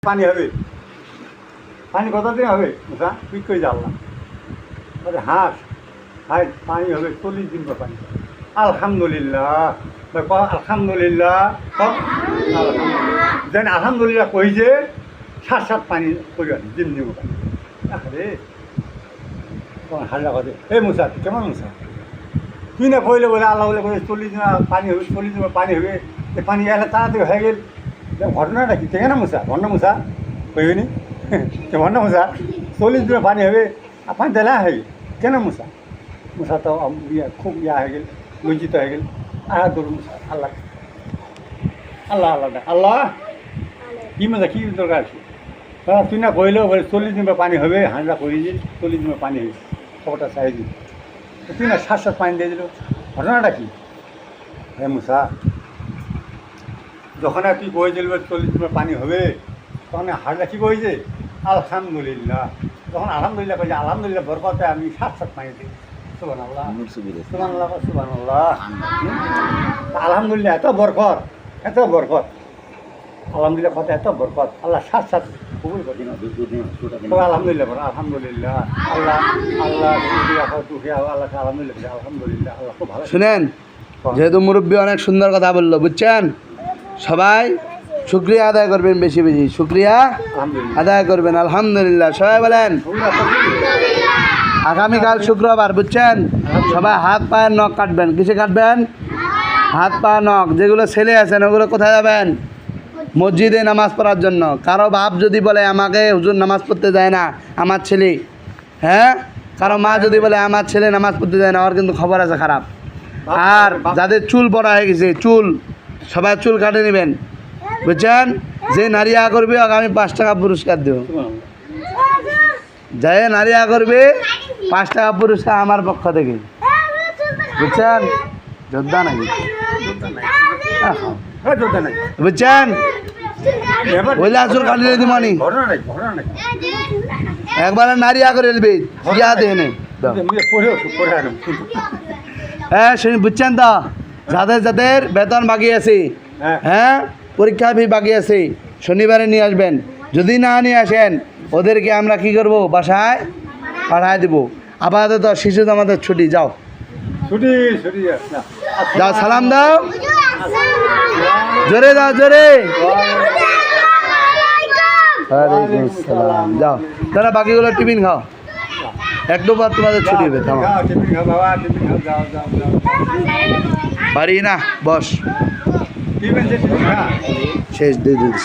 পানি হবে, পানি কতদিন হবে মুসা তুই কই জানলাম বলে হাঁস হাই পানি হবে 40 দিন পর পানি। আলহামদুলিল্লাহ আলহামদুলিল্লাহ যেন আলহামদুলিল্লাহ কই যে সাত পানি করিবেন দিন দিব পানি রে তখন হাল্লা করে এই মুসা তুই কেমন মুসা তুই না কইলে বলে আল্লাহ বলে 40 দিন পানি হবে 40 দিন পানি হবে এই পানি এলে তাড়াতাড়ি হয়ে গেল ঘটনাটা কি থেকে না মুসা ঘটনা মুসা কইবেনি ঘটনা মুসা 40 দিন পানি হবে আর পানি দিলে হয়ে কেন মুসা মুসা তো খুব হয়ে গেল লজ্জিত হয়ে গেল আর দৌড় মুসা আল্লাহ আল্লাহ আল্লাহ আল্লাহ কি মজা কি দরকার আছে তুই না কইলেও বলে 40 দিন পানি হবে হাঁড়া করি যে 40 দিন পানি হবে খবরটা চাই দিই তুই না সাত পানি দিয়ে দিল ঘটনাটা কি হ্যাঁ মুসা যখন তুই কই দিল 40 দিন পানি হবে তখন হাঁড়া কি কইছে আলহামদুলিল্লাহ তখন আলহামদুলিল্লাহ কইছে আলহামদুলিল্লাহ বরকতে আমি সাত পানি দিই সুবহানাল্লাহ সুবহানাল্লাহ সুবহানাল্লাহ আলহামদুলিল্লাহ এত বরকত আলহামদুলিল্লাহ কথা এত বরকত আল্লাহ সাত কবুল করে আলহামদুলিল্লাহ আলহামদুলিল্লাহ আল্লাহ আল্লাহ আল্লাহ আলহামদুলিল্লাহ আলহামদুলিল্লাহ আল্লাহ খুব ভালো। শুনেন যেহেতু মুরব্বী অনেক সুন্দর কথা বললো বুঝছেন সবাই শুক্রিয়া আদায় করবেন বেশি বেশি শুক্রিয়া আদায় করবেন আলহামদুলিল্লাহ সবাই বলেন আগামীকাল শুক্রবার বুঝছেন সবাই হাত পায়ের নখ কাটবেন কিসে কাটবেন হাত পা নখ যেগুলো ছেলে আছেন ওগুলো কোথায় যাবেন মসজিদে নামাজ পড়ার জন্য কারো বাপ যদি বলে আমাকে হুজুর নামাজ পড়তে যায় না আমার ছেলে হ্যাঁ কারো মা যদি বলে আমার ছেলে নামাজ পড়তে যায় না ওর কিন্তু খবর আছে খারাপ। আর যাদের চুল পড়া হয়ে গেছে চুল সবাই চুল কাটে নেবেন বুঝছেন যে নারিয়া করবে আগামী 5 টাকা পুরস্কার দেব যে নারিয়া করবে 5 টাকা পুরস্কার আমার পক্ষ থেকে বুঝছেন যোদ্ধা নাকি বুঝছেন বললে আসল কাটিয়ে দিমানি একবার নারিয়া করে এলবে ইয়াতে এনে হ্যাঁ শুনি বুঝছেন তো যাদের যাদের বেতন বাকি আছে হ্যাঁ পরীক্ষা ফি বাকি আছে শনিবারে নিয়ে আসবেন যদি না নিয়ে আসেন ওদেরকে আমরা কি করব বাসায় পাঠায় দেবো আপাতত শিশু আমাদের ছুটি যাও ছুটি ছুটি যাও সালাম দাও জোরে দাও জোরে ওয়ালাইকুম আসসালাম যাও তারা বাকিগুলো টিফিন খাও একটু পর তোমাদের ছুটি হবে থামো পারি না বস শেষ দিয়ে দিস